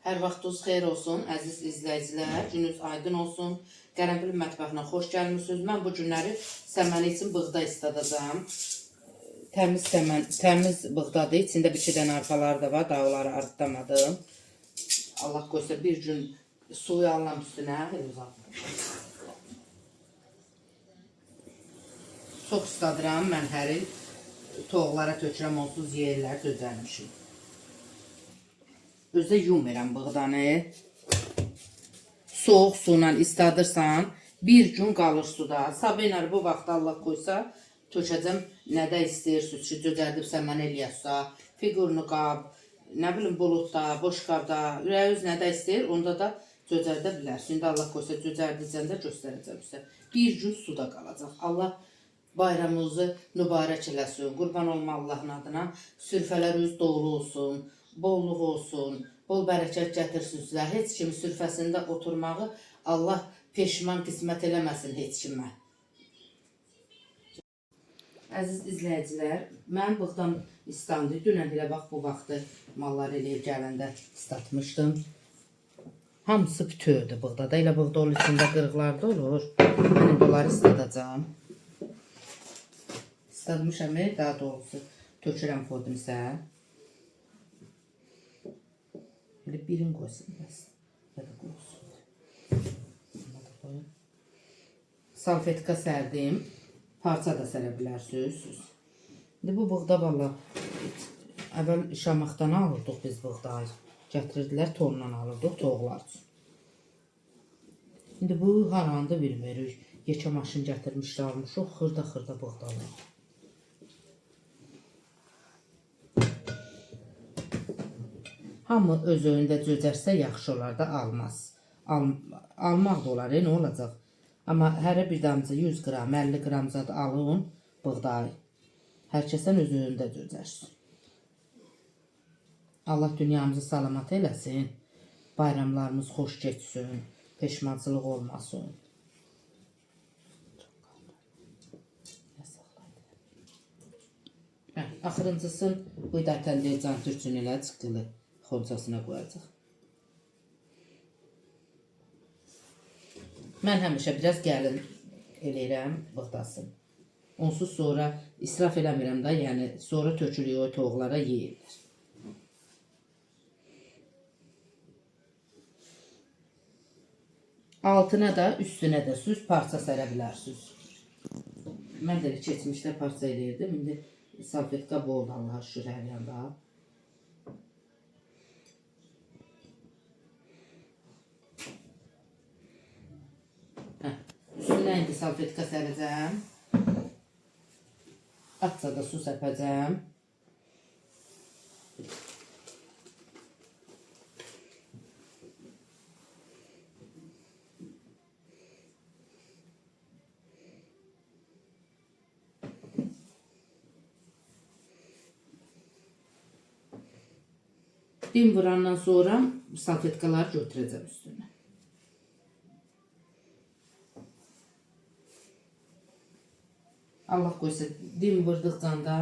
Hər vaxtınız xeyir olsun, əziz izləyicilər. Gününüz aydın olsun. Qərənfil mətbəxinə xoş gəlmisiniz. Mən bu günləri səməni üçün buğda istədəcəm. Təmiz buğdadır. İçində bir iki dənə arpaları da var. Daha onları arıtlamadım. Allah qoysa bir gün suyu alıram üstünə. Çox istadıram. Mən hər il toğlara tökürəm, onsuz yeyirlər, dözərmişim. Özdə yumuram buğdanı. Soğuk suyla istadırsan bir gün qalır suda. Sabah bu vaxt Allah qoysa tökəcəm nədə istəyirsiniz ki, cöcərdib səmən eləyəsə, figurlu qab, nə bilim buludda, boş qabda, ürəyiniz nədə istəyir, onda da cöcərdə bilərsiniz. İndi Allah qoysa cöcərdicəndə göstərəcəm sizə. Bir gün suda qalacaq. Allah bayramınızı mübarək eləsin. Qurban olma Allahın adına. Sürfələriniz dolu olsun. Bolluk olsun, bol bərəkət gətirsin sizə. Heç kimi sürfəsində oturmağı Allah peşman qismət eləməsin heç kimə. Əziz izləyicilər, mən buğdam istandı. Dünən elə bax bu vaxtı mallar eləyib gələndə istatmışdım. Hamısı bütövdür buğdada. Elə buğda olur, içində qırıqlarda olur. Mən indi onları istadacağım. İstadmışam, daha doğrusu tökürəm podimisə. Böyle birin koysun biraz. Ya da koysun. Salfetka serdim. Parça da serə bilərsiniz. Şimdi bu buğda valla əvvəl Şamaxdan alırdıq biz buğdayı. Gətirdilər, tonla alırdıq toğlar üçün. Şimdi bu harandı bilmirik. Yekə maşın gətirmişlər, almışıq. Xırda buğdalar. Hamı öz önündə cöcərsə yaxşı olar da almaz. Almaq da olar, nə olacaq? Amma hərə bir damcı 100 qram, 50 qram zad alın buğdayı. Hər kəsən öz önündə cöcərsin. Allah dünyamızı salamat eləsin. Bayramlarımız xoş geçsin. Peşmançılıq olmasın. Axırıncısın bu idarətəndə can türkün elə çıxılı. Xoncasına qoyacaq. Mən həmişə biraz gəlin eləyirəm buğdasını. Onsuz sonra israf eləmirəm da, yəni sonra tökülüyor o toğlara yeyirlər. Altına da üstünə də süz parça sərə bilərsiniz. Mən də keçmişdə parça eləyirdim. İndi salfetka boldu Allah'a şükür hər yanda. Üstünə indi salfetka sərəcəm. Atsa da su səpəcəm. Dim vurandan sonra salfetkaları götürəcəm üstünə. Allah qoysa dim vurduqcan da,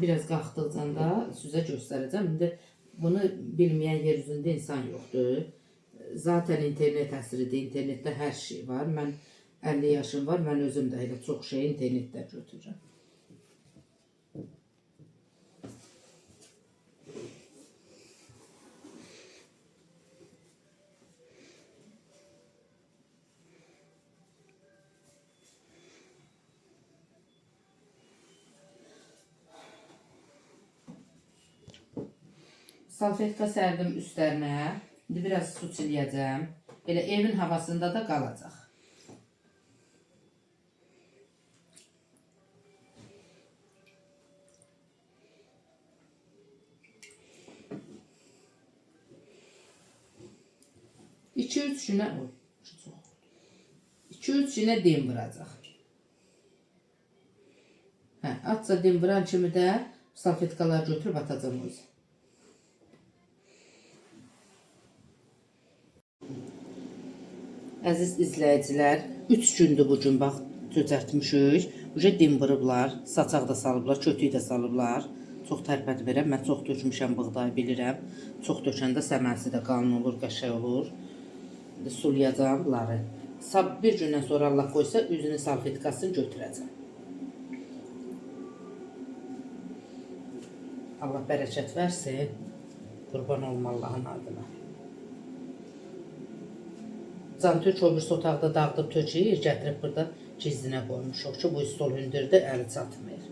biraz qalxdıqcan da sizə göstərəcəm. İndi bunu bilməyən yer üzündə insan yoxdur. Zaten internet əsridir, internetdə hər şey var. Mən 50 yaşım var, mən özüm də elə çox şey internetdə götürürəm. Salfetka sərdim üstlərinə. İndi biraz su çiləyəcəm. Belə evin havasında da qalacaq. İki-üç günə 2-3 günə dim vuracaq. Atsa dim vuran kimi də salfetkalar götürüb atacam özü. Əziz izləyicilər, 3 gündür bu gün bax cöcərtmişik. Dim vurublar, saçaq da salıblar, kötüyü də salıblar. Çox tərpəd verəm. Mən çox dökmüşəm buğdayı bilirəm. Çox dökəndə səməsi də qalın olur, qəşəng olur. İndi sulayacağım bunları. Bir gündən sonra Allah qoysa üzünün salfetkasını götürəcəm. Allah bərəkət versin. Qurban olum Allahın adına. Cantürk o birisi otaqda dağıdıb tökür, gətirib burada gizlinə qoymuşuq ki, bu stol hündürdür, əli çatmır.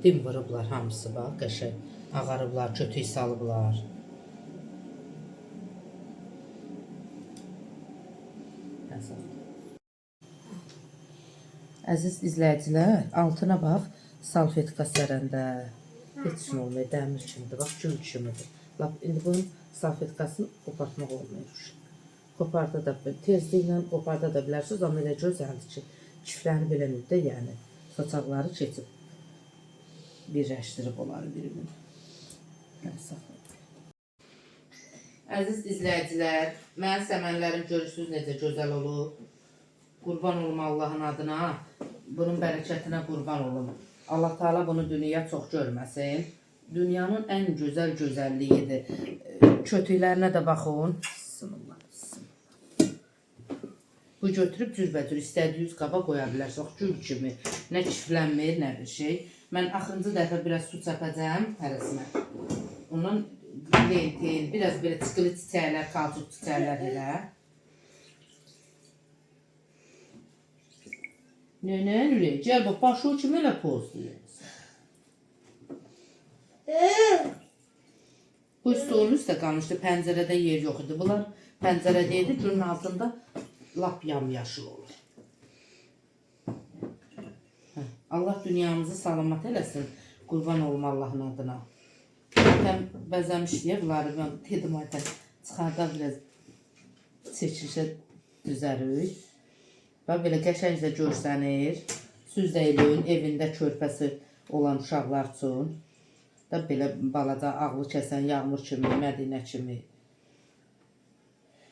Dim vurublar hamısı bax, qəşəng ağarıblar, kötük salıblar. Əziz izləyicilər, altına bax, salfetka sərəndə heç nə olmuyor, dəmir kimidir, bax, gül kimidir. İndi bunun salfetkasını qopartmaq olmuyor. Qoparda da tezliklə qoparda da bilərsiniz, amma elə gözəldir ki, çiftlərini belə müddət, yəni saçaqları keçib, birləşdirib onları bir-birini. Əziz izləyicilər, mənim səmənlərim görürsünüz necə gözəl olub. Qurban olum Allahın adına, bunun bərəkətinə qurban olum. Allah Teala bunu dünya çox görməsin. Dünyanın ən gözəl gözəlliyidir. Kötüklərinə də baxın. Bu götürüb cürbəcür istədiyiniz qaba qoya bilərsiniz. Gül kimi, nə kiflənmir, nə bir şey. Mən axırıncı dəfə biraz su çəpəcəm hərəsinə. Ondan lentil, biraz belə çıxılı çiçəklər, kalçuk çiçəklər elə. Nənə, Nürey, gəl bax, başı kimi elə poz deyirsən. Bu stolun üstə qalmışdı, pəncərədə yer yox idi. Bunlar pəncərədə idi, günün altında lap yamyaşıl olur. Allah dünyamızı salamat eləsin, qurban olum Allahın adına. Zaten bəzəmişliyə bunları mən dedim ayətən çıxarda biraz çəkilişə düzərik. Və belə qəşəngcə görsənir. Siz də eləyin, evində körpəsi olan uşaqlar üçün. Da belə balaca ağlı kəsən yağmur kimi, Mədinə kimi.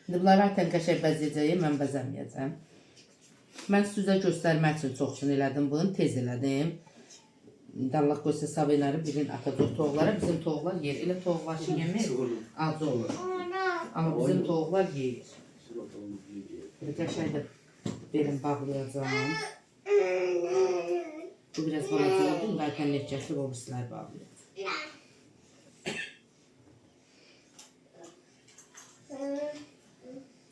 İndi bunları ayətən qəşəng bəzəyəcəyim, mən bəzəməyəcəm. Mən sizə göstərmək üçün çoxsun elədim bunu, tez elədim. İndi Allah qoysa sabinləri birin atacaq toğlara. Bizim toğlar yer. Elə toğlar ki, yemir, acı olur. Amma bizim toğlar yeyir. Qəşəng də belim bağlayacağım. Bu biraz balaca oldu. Zaten neçəsi o birisilər bağlayacağım.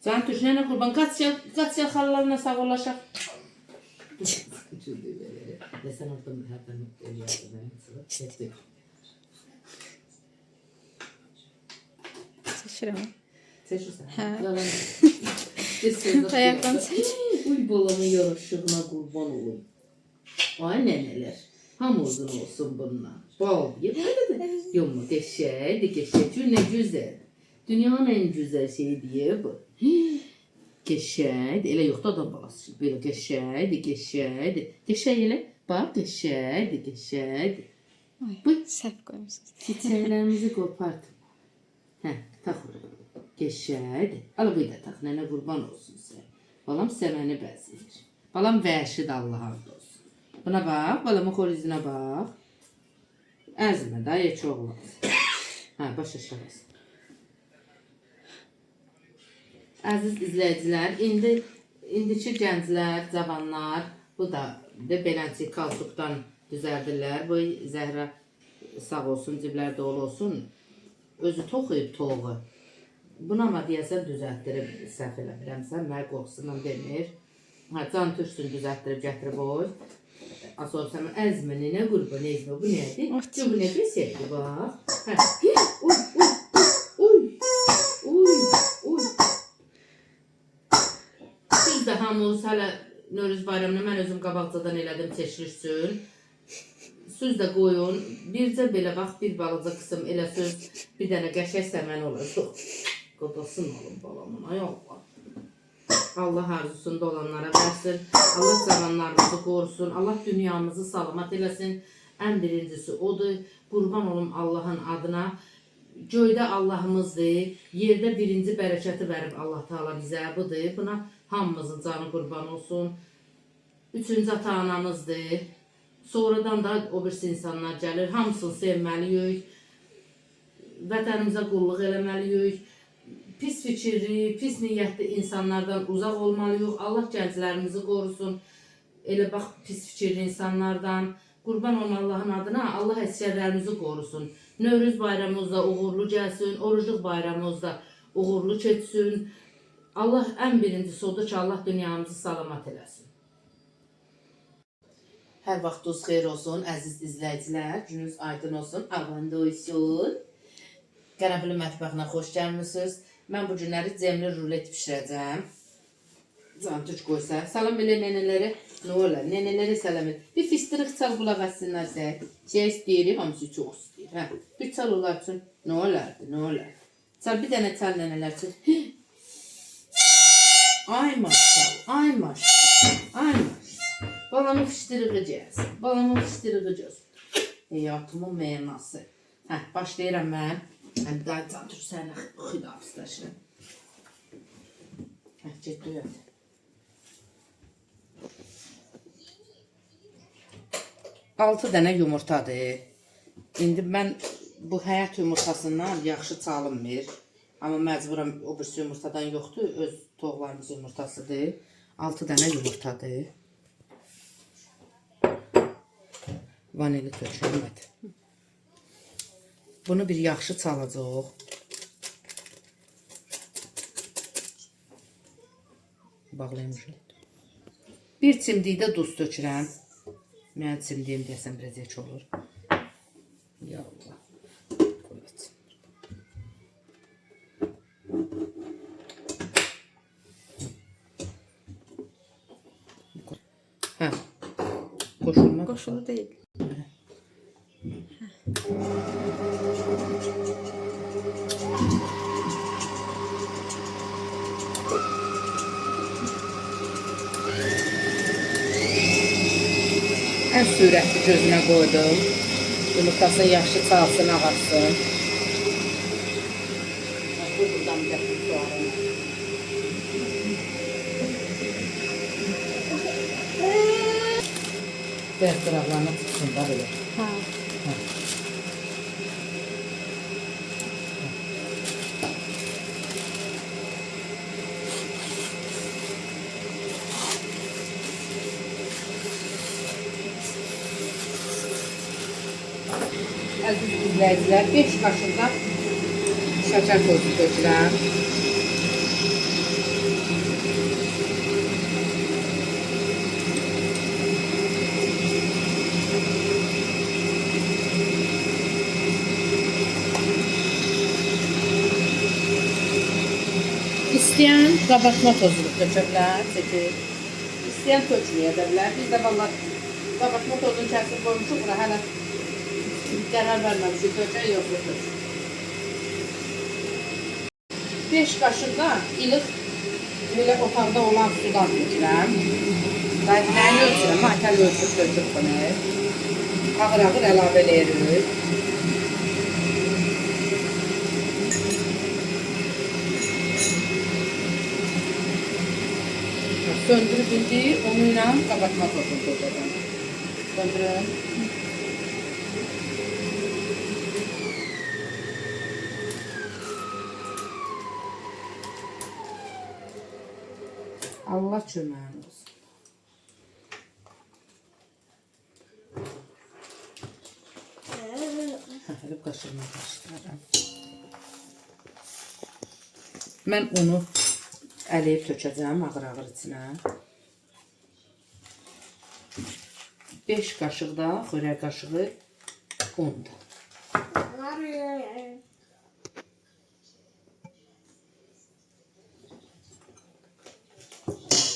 Can Türknənə qurban. Qaç yıl xallarına sağ olaşaq. Sən orada hərdən eləyəsən. Seçirəm. Seçirsən? Hə. Ayaqdan Ayaqdan seç. Uy balamın yaraşığına qurban olum. Ay nənələr. Ham uzun olsun bundan. Bal deyib. Yolma qəşəkdir, qəşək. Nə gözəl. Dünyanın en güzel şeyi diye bu. Qəşəkdir. Elə yoxdur adam balası. Belə qəşəkdir, qəşəkdir. Qəşək elə. Bax, qəşəkdir, qəşəkdir. Bu səhv qoymuşsunuz. Çiçəklərimizi qopart. Hə, tax. Qəşəkdir. Al bu da tax. Nənə qurban olsun sən. Balam səməni bəzəyir. Balam vəhşidir Allah'a olsun. Buna bax, balamın xorizinə bax. Əzmə, daha heç olmaz. Hə, başa şahısın. Əziz izləyicilər, indiki gənclər, cavanlar, bu da beləncik kalçukdan düzəldirlər. Bu Zəhra sağ olsun, ciblər dolu olsun. Özü toxuyub toğu. Buna ama deyəsən düzəltdirib, səhv eləmirəmsən, mənə qorxusundan demir. Can Türk'ün düzəltdirib gətirib oy. Sonra sən əzmini, nə qurban, əzmə, bu nədir? Bu nə desəkdir, bax. Siz də hamınız hələ Nörüz bayramını mən özüm qabaqcadan elədim çəkiliş üçün. Siz də qoyun, bircə belə bax, bir balaca qısım elə söz, bir dənə qəşək səmən olacaq. Qodasın olun balamın, ay Allah. Allah arzusunda olanlara versin, Allah cavanlarımızı qorusun, Allah dünyamızı salamat eləsin. Ən birincisi odur, qurban olum Allahın adına. Göydə Allahımızdır, yerdə birinci bərəkəti verib Allah Teala bizə budur. Buna hamımızın canı qurban olsun. Üçüncü ata-anamızdır. Sonradan da o birisi insanlar gəlir. Hamısını sevməliyik. Vətənimizə qulluq eləməliyik. Pis fikirli, pis niyyətli insanlardan uzaq olmalıyıq. Allah gənclərimizi qorusun. Elə bax pis fikirli insanlardan. Qurban olma Allahın adına. Allah əsgərlərimizi qorusun. Növrüz bayramımız da uğurlu gəlsin. Orucluq bayramımız da uğurlu keçsin. Allah ən birincisi odur ki, Allah dünyamızı salamat eləsin. Hər vaxtınız xeyir olsun, əziz izləyicilər. Gününüz aydın olsun, avanda olsun. Qərəbli mətbəxinə xoş gəlmişsiniz. Mən bu günləri cemli rulet pişirəcəm. Can Türk qoysa. Salam elə nenələri. Nə olar? Nenələri salam elə. Bir fıstırıq çal qulaq asınlarsa. Şey istəyir, hamısı çox istəyir. Hə, bir çal onlar üçün. Nə olardı, nə olar? Çal bir dənə çal nənələr üçün. Ay maşallah, ay maşallah, ay maşallah. Balamın fışdırığı gəlsin, balamın fışdırığı gəlsin. Həyatımın mənası. Hə, başlayıram mən. Həm daha Can Türk sənə xidafizləşirəm. Hə, get döyət. Altı dənə yumurtadır. İndi mən bu həyat yumurtasından yaxşı çalınmır. Amma məcburam o birisi yumurtadan yoxdur. Öz toğlarımız yumurtasıdır. 6 dənə yumurtadır. Vanili tökürəm. Bunu bir yaxşı çalacaq. Bağlayım. Bir çimdik də duz tökürəm. Mən çimdiyim deyəsən biraz heç olur. Ya Allah. Hə. Qoşulma. Qoşulu deyil. Ən sürətli gözünə qoydum. Yumurtası yaxşı çalsın, ağarsın. Buradan gətir soğanı. Bəs qıraqlarına çıxsın da belə. Ha. Əziz izləyicilər, 5 qaşıq da şəkər tozu tökürəm. İstəyən qabartma tozunu tökə bilər, çəkir. İstəyən tökməyə də bilər. Biz də vallahi qabartma tozunu kəsib qoymuşuq, bura hələ qərar verməmişik, tökək yoxsa tök. 5 qaşıq da ilıq belə otaqda olan sudan tökürəm. Nəyi ölçürəm? Matəl ölçüb töküb bunu. Ağır-ağır əlavə edirik. Söndürüp indi, onunla qabartma tozunu tökəcəm. Söndürün. Allah köməyin olsun. Həlib qaşığına qaşıqlarım. Mən onu ələyib tökəcəm ağır-ağır içinə. 5 qaşıq da xörək qaşığı undur.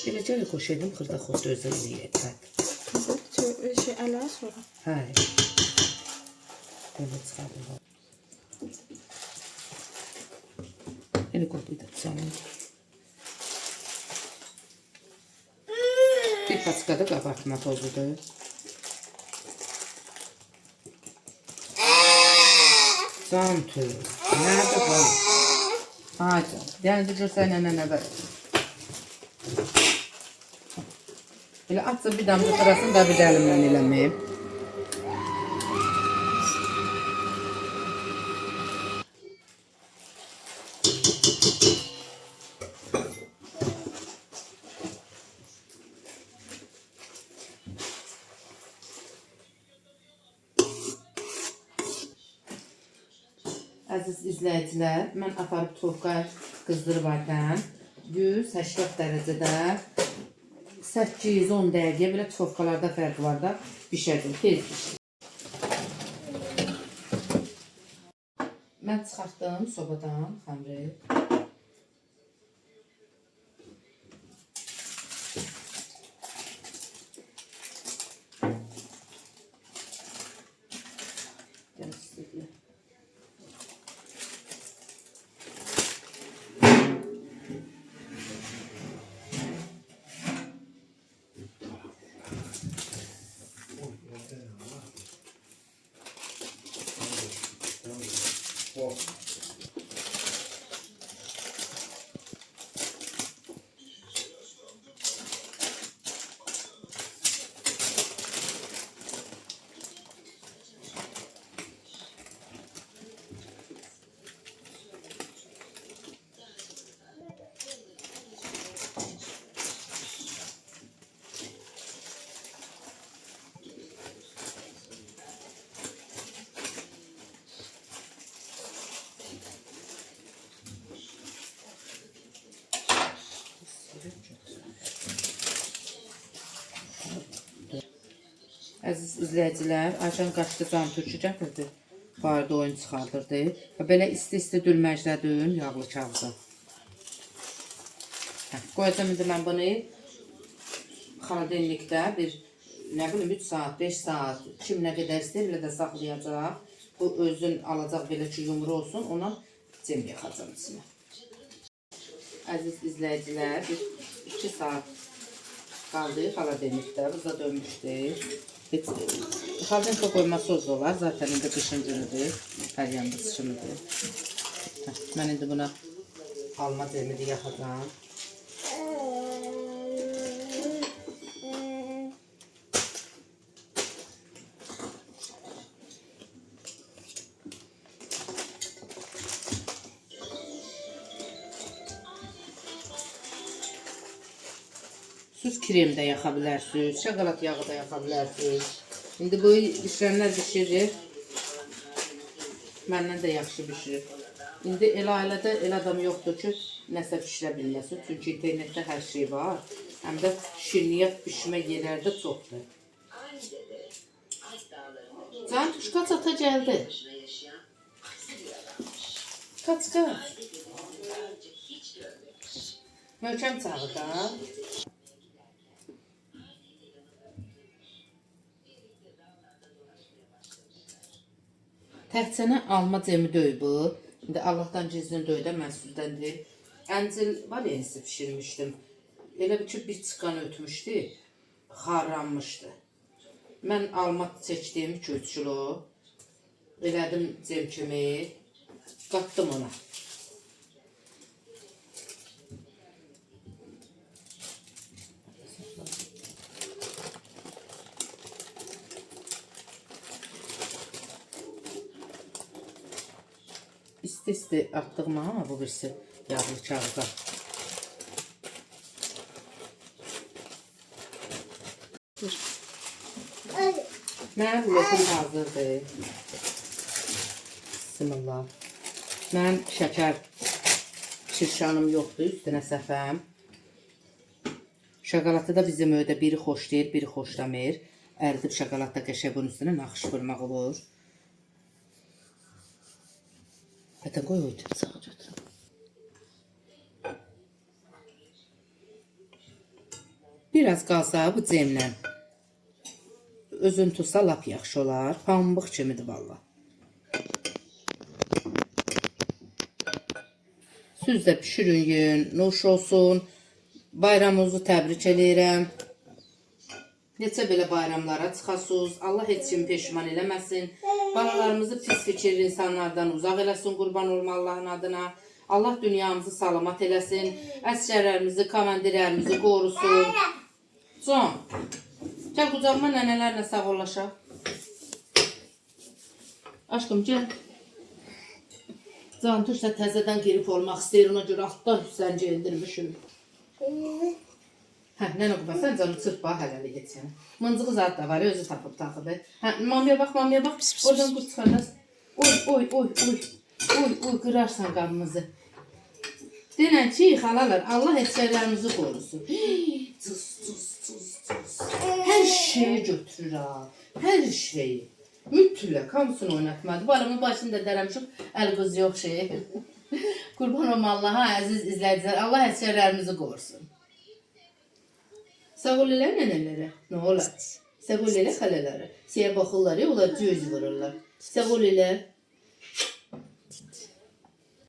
Beləcə də xoş edim, xırda xoş özü eləyək. Şey ələ sonra. Hə. Belə çıxardım. Elə qoy da canım. Bir paçka da qabartma tozudur. Can tüy. Nerede bu? Haydi. Yani görsən nə var. Elə atsa bir damla sırasını da bir əlimlə eləməyim. Əziz izləyicilər, mən aparıb tofqa qızdırıbarkən 180 dərəcədə 8-10 dəqiqə belə tofqalarda fərq var da bişəcək, tez bişir. Mən çıxartdım sobadan xəmiri. Əziz izləyicilər, Ayşən qaçdı can türkü gətirdi. Barda oyun çıxardırdı. Və belə isti-isti dülməclədim yağlı kağıza. Qoyacağım indi mən bunu xaladelnikdə bir, nə bilim, 3 saat, 5 saat, kim nə qədər istəyir, elə də saxlayacaq. Bu özün alacaq belə ki, yumru olsun, ona cem yaxacam içine. Əziz izləyicilər, 2 saat qaldı xaladelnikdə, buza dönmüşdür. Xaladelnikdə qoyması öz olar, zaten indi qışın günüdür, hər yanda sıçımıdır. Mən indi buna alma cemini yaxacam. Siz krem də yaxa bilərsiniz, şokolad yağı da yaxa bilərsiniz. İndi bu bişirənlər bişirir. Məndən də yaxşı bişirir. İndi elə ailədə elə adam yoxdur ki, nəsə bişirə bilməsin. Çünki internetdə hər şey var. Həm də şirniyyat bişmə yerləri də çoxdur. Can tuş, kaç ata gəldi? Kaç. Möhkəm çağı da. Təhcənə alma cemi döyüb bu. İndi Allahdan gizlin döydə məhsuldəndir. Əncil valensi pişirmişdim. Elə bir ki, bir çıqan ötmüşdü. Xarlanmışdı. Mən alma çəkdim 2-3 kilo. Elədim cem kimi. Qatdım ona. İsti-isti atdığıma ama bu birisi yağlı kağıza. Mənim ruletim hazırdır. Bismillah. Mən şəkər şirşanım yoxdur, üstünə səfəm. Şokoladı da bizim öydə biri xoşlayır, biri xoşlamır. Əridib şokoladda qəşəng bunun üstünə naxış vurmaq olur. Hətta qoy oydu, sağa götürüm. Biraz qalsa bu cemlə özün tutsa lap yaxşı olar. Pambıq kimidir valla. Siz də pişirin, yiyin, nuş olsun. Bayramınızı təbrik edirəm. Neçə belə bayramlara çıxasınız. Allah heç kimi peşman eləməsin. Balalarımızı pis fikirli insanlardan uzaq eləsin, qurban olma Allahın adına. Allah dünyamızı salamat eləsin. Əsgərlərimizi, komandirlərimizi qorusun. Can, gəl qucağıma nənələrlə sağollaşaq. Aşkım, gəl. Can, tuşla təzədən girip olmaq istəyir, ona görə altdan hüssəncə indirmişim. Hə, nənə Quba, sən canı çırpma, hələli geçsin. Mıncığı zat da var, özü tapıb taxıdı. Hə, mamaya bax, mamaya bax. Oradan qurt çıxardas. Oy, oy, oy, oy. Uy kırarsan qabımızı. Denən ki, xalalar, Allah əsgərlərimizi qorusun. Cız. Hər şeyi götürür ha. Hər şeyi. Mütləq hamısını oynatmadı. Balamın başında dərəmişim, əl qız yox şey. Qurban olma Allaha, əziz izləyicilər. Allah əsgərlərimizi qorusun. Sağ ol elə nənələrə. Nə olar? Sağ ol elə xələlərə. Siyə baxırlar, onlar göz vururlar. Sağ ol elə.